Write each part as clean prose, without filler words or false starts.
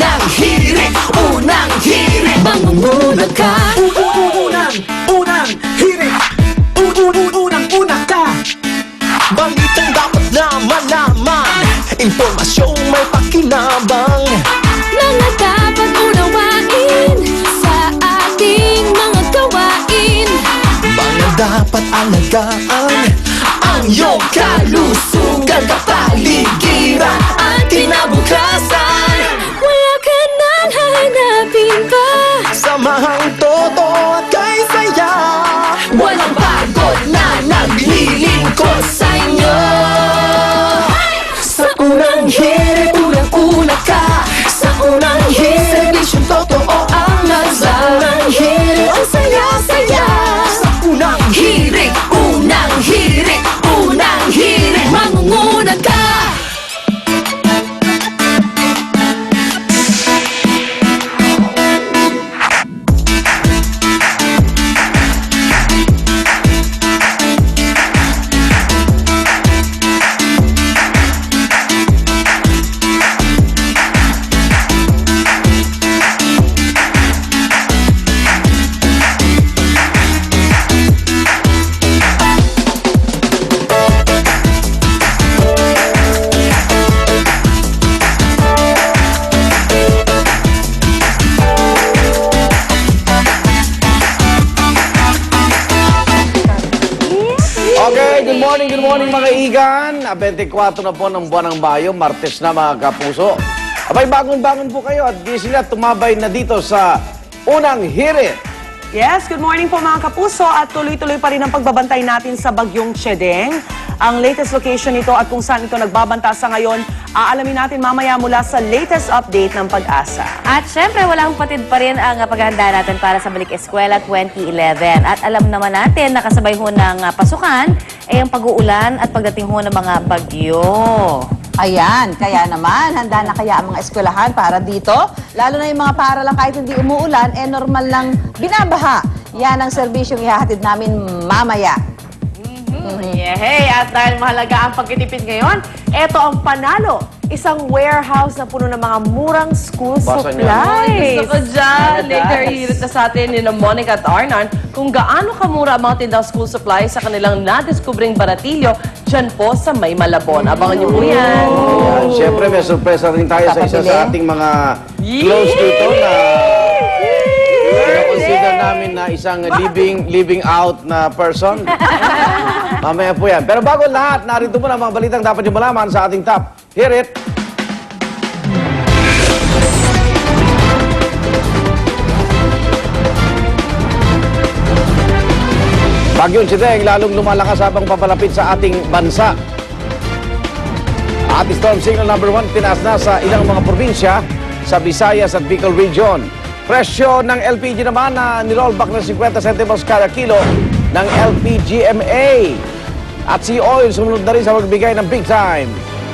Unang hirit, mangunguna ka. Unang hirit, unang-una ka. Balitang dapat na malaman, impormasyong may pakinabang. Mga dapat unawain sa ating mga gawain. Mga dapat alagaan, ang iyong kalusugan, kapaligiran at kinabukasan. Wala ka nang hahanapin pa. Samahang totoo at kay saya, walang pagod na naglilingkod sa inyo. Sa unang hirit, unang-una ka. Sa unang hirit, serbisyong totoo ang nasa. Sa unang hirit, ang saya-saya. Sa unang hirit, Mangunguna ka. Okay, good morning mga igan. 24 na po ng buwan ng Mayo, Martes na mga kapuso. Abay, bangon-bangon po kayo at di sila tumabay na dito sa Unang Hirit. Yes, good morning po mga kapuso at tuloy-tuloy pa rin ang pagbabantay natin sa Bagyong Chedeng. Ang latest location nito at kung saan ito nagbabanta sa ngayon, aalamin natin mamaya mula sa latest update ng Pag-asa. At syempre, walang patid pa rin ang paghahanda natin para sa Balik Eskwela 2011. At alam naman natin, nakasabay ho ng pasukan, ay ang pag-uulan at pagdating ho ng mga bagyo. Ayan, kaya naman, handa na kaya ang mga eskwelahan para dito? Lalo na yung mga paaralan kahit hindi umuulan, normal lang binabaha. Yan ang serbisyong ihahatid namin mamaya. Hey, at dahil mahalaga ang pagtitipid ngayon, eto ang panalo. Isang warehouse na puno ng mga murang school Basa niyo. supplies. Gusto ko dyan. Later, hirit na sa atin ni Monica at Arnan kung gaano kamura ang mga tindang school supplies sa kanilang nadiskubreng baratilyo dyan po sa May Malabon. Abangan niyo po yan. Ayan, syempre may sorpresa rin tayo sa isa sa ating mga close dito na consider namin na isang living out na person. Mamaya po yan. Pero bago lahat, narito mo na mga balitang dapat nyo malaman sa ating top. Hirit! Bagyong Chedeng lalong lumalakas habang papalapit sa ating bansa. At storm signal number 1 tinaas na sa ilang mga probinsya sa Visayas at Bicol Region. Presyo ng LPG naman na nirollback ng 50 centimos kada kilo ng LPGMA. At sea oil sumunod na rin sa magbigay ng big time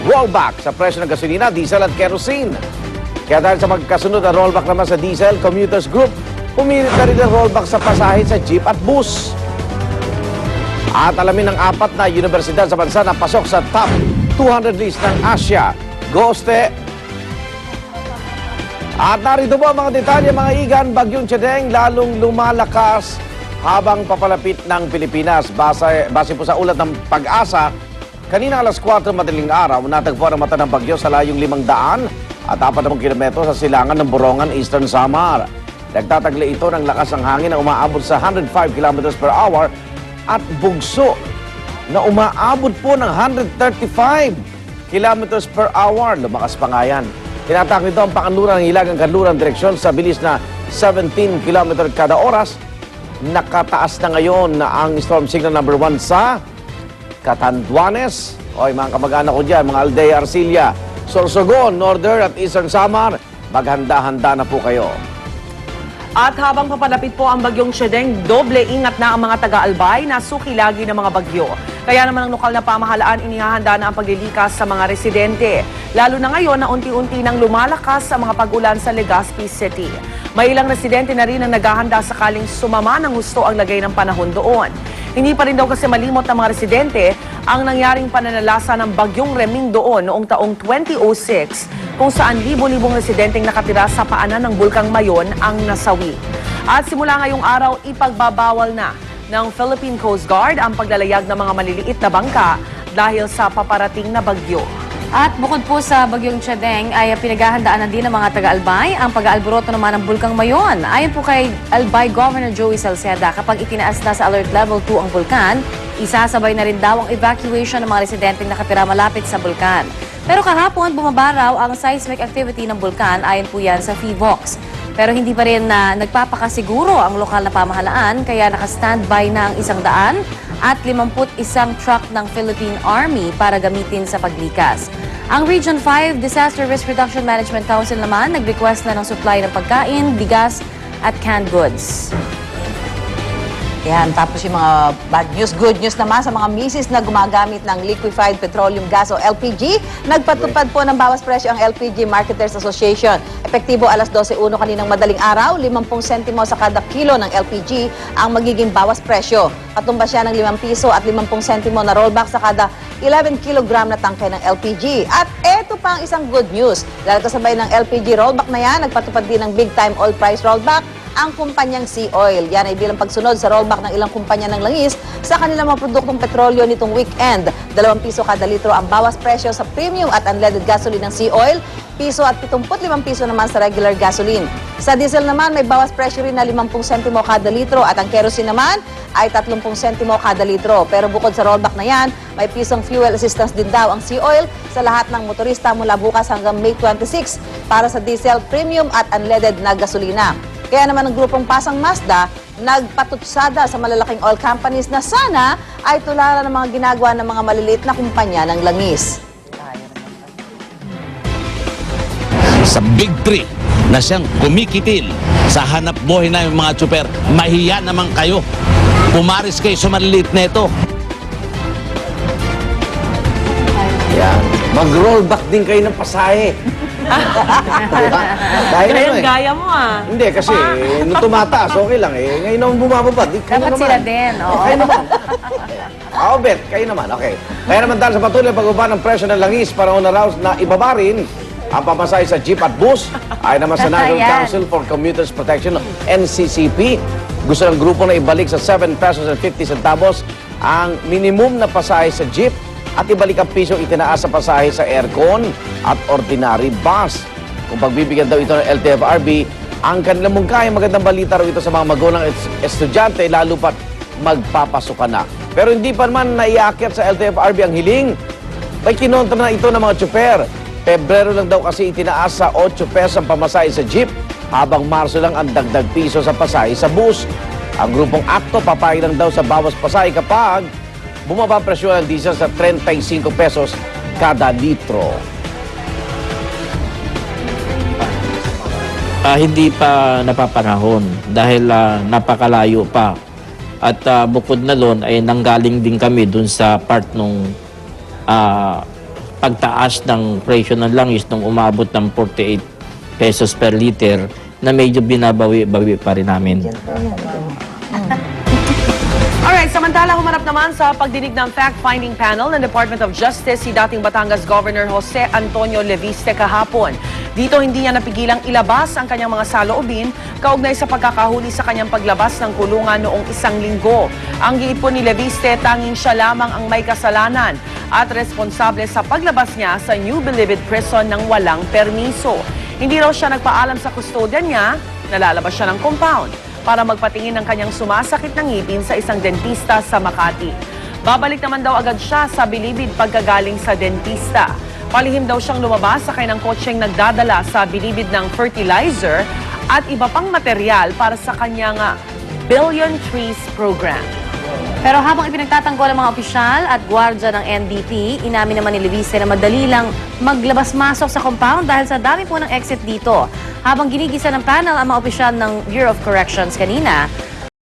rollback sa presyo ng gasolina, diesel at kerosene. Kaya dahil sa magkasunod na rollback naman sa diesel, Commuters Group pumilit na rin ang rollback sa pasahe sa jeep at bus. At alamin ng 4 na universidad sa bansa na pasok sa top 200 list ng Asia. Goste. At narito po ang mga detalye mga igan, Bagyong Chedeng lalong lumalakas habang papalapit ng Pilipinas. Base po sa ulat ng Pag-asa, kanina alas 4 madaling araw, natagpuan ang mata ng bagyo sa layong 500 at 40 kilometro sa silangan ng Borongan, Eastern Samar. Nagtataglay ito ng lakas ng hangin na umaabot sa 105 kilometers per hour at bugso na umaabot po ng 135 kilometers per hour. Lumakas pa nga yan. Tinatak nito ang pakanluran ng Hilagang Kanluran direksyon sa bilis na 17 km kada oras. Nakataas na ngayon na ang storm signal number 1 sa Catanduanes. Oy, mga kamag-anak ko dyan, mga Aldea, Arcilla, Sorsogon, Northern at Eastern Samar, maghanda-handa na po kayo. At habang papalapit po ang Bagyong Chedeng, doble ingat na ang mga taga-Albay na suki lagi ng mga bagyo. Kaya naman ang lokal na pamahalaan inihahanda na ang paglilikas sa mga residente. Lalo na ngayon na unti-unti nang lumalakas sa mga pag-ulan sa Legazpi City. May ilang residente na rin ang naghahanda sakaling sumama ng husto ang lagay ng panahon doon. Hindi pa rin daw kasi malimot ng mga residente ang nangyaring pananalasa ng Bagyong Reming doon noong taong 2006 kung saan libo-libong residenteng nakatira sa paanan ng Bulkang Mayon ang nasawi. At simula ngayong araw, ipagbabawal na ng Philippine Coast Guard ang paglalayag ng mga maliliit na bangka dahil sa paparating na bagyo. At bukod po sa Bagyong Chedeng ay pinaghahandaan na din ng mga taga-Albay ang pag-aalboroto naman ng Bulkang Mayon. Ayon po kay Albay Governor Joey Salceda, kapag itinaas na sa Alert Level 2 ang bulkan, isasabay na rin daw ang evacuation ng mga residenteng nakatira malapit sa bulkan. Pero kahapon, bumaba raw ang seismic activity ng bulkan ayon po yan sa PHIVOX. Pero hindi pa rin nagpapakasiguro ang lokal na pamahalaan, kaya naka-standby na ang 100 at 51 truck ng Philippine Army para gamitin sa paglikas. Ang Region 5 Disaster Risk Reduction Management Council naman nag-request na ng supply ng pagkain, bigas at canned goods. Yan, tapos yung mga bad news, good news naman sa mga misis na gumagamit ng liquefied petroleum gas o LPG. Nagpatupad po ng bawas presyo ang LPG Marketers Association. Epektibo alas 12:01 kaninang madaling araw, 50 sentimo sa kada kilo ng LPG ang magiging bawas presyo. Katumbas siya ng 5 piso at 50 sentimo na rollback sa kada 11 kilogram na tangke ng LPG. At eto pa ang isang good news. Dahil kasabay ng LPG rollback na yan, nagpatupad din ng big time oil price rollback ang kumpanyang Sea Oil. Yan ay bilang pagsunod sa rollback ng ilang kumpanya ng langis sa kanilang mga produktong petrolyo nitong weekend. 2 piso kada litro ang bawas presyo sa premium at unleaded gasoline ng Sea Oil, piso at 75 piso naman sa regular gasoline. Sa diesel naman, may bawas presyo rin na 50 sentimo kada litro at ang kerosene naman ay 30 sentimo kada litro. Pero bukod sa rollback na yan, may pisong fuel assistance din daw ang Sea Oil sa lahat ng motorista mula bukas hanggang May 26 para sa diesel, premium at unleaded na gasolina. Kaya naman ang grupong Pasang Mazda nagpatutsada sa malalaking oil companies na sana ay tularan ng mga ginagawa ng mga maliliit na kumpanya ng langis. Sa Big 3 na siyang kumikitil sa hanap buhay na yung mga tsuper, mahiya naman kayo. Pumaris kayo sa maliliit na ito. Yan. Mag-rollback din kayo ng pasahe. Diba? Dahil ano eh. Gaya mo ah. Hindi, kasi nung tumataas, okay lang eh. Ngayon naman bumababa. Di, kayo Dapat naman. sila din, oo. Kayo naman. Ako, Bet, kayo naman. Okay. Kaya naman dahil sa patuloy pagbaba ng presyo ng langis, panahon na raw na ibaba rin ang pamasahe sa jeep at bus ay naman sa National Yan. Council for Commuters Protection, NCCP. Gusto ng grupo na ibalik sa 7 pesos and 50 centavos ang minimum na pasahe sa jeep at ibalik ang piso itinaas sa pasahe sa aircon at ordinary bus. Kung pagbibigyan daw ito ng LTFRB, ang kanilang mungkahi, magandang balita raw ito sa mga magulang at estudyante, lalo pat magpapasukan na. Pero hindi pa naman naiakyat sa LTFRB ang hiling. May kinontra na ito ng mga tsuper. Pebrero lang daw kasi itinaas sa 8 pesos ang pamasahe sa jeep, habang Marso lang ang dagdag piso sa pasahe sa bus. Ang grupong akto, papayag lang daw sa bawas pasahe kapag bumaba presyo ng diesel sa 35 pesos kada litro. Hindi pa napapanahon dahil napakalayo pa. At bukod na doon ay nanggaling din kami doon sa part nung pagtaas ng presyo ng langis nung umabot ng 48 pesos per liter na medyo binabawi-bawi pa rin namin. Alright, samantala humarap naman sa pagdinig ng fact-finding panel ng Department of Justice si dating Batangas Governor Jose Antonio Leviste kahapon. Dito hindi niya napigilang ilabas ang kanyang mga saloobin kaugnay sa pagkakahuli sa kanyang paglabas ng kulungan noong 1 linggo. Ang giit po ni Leviste, tanging siya lamang ang may kasalanan at responsable sa paglabas niya sa New Bilibid Prison ng walang permiso. Hindi raw siya nagpaalam sa kustodya niya, nalalabas siya ng compound para magpatingin ng kanyang sumasakit ng ngipin sa isang dentista sa Makati. Babalik naman daw agad siya sa Bilibid pagkagaling sa dentista. Palihim daw siyang lumabas sa kanyang kotseng nagdadala sa Bilibid ng fertilizer at iba pang material para sa kanyang Billion Trees program. Pero habang ipinagtatanggol ang mga opisyal at gwardya ng NBP, inamin naman ni Leviste na madali lang maglabas-masok sa compound dahil sa dami po ng exit dito. Habang ginigisa ng panel ang mga opisyal ng Bureau of Corrections kanina,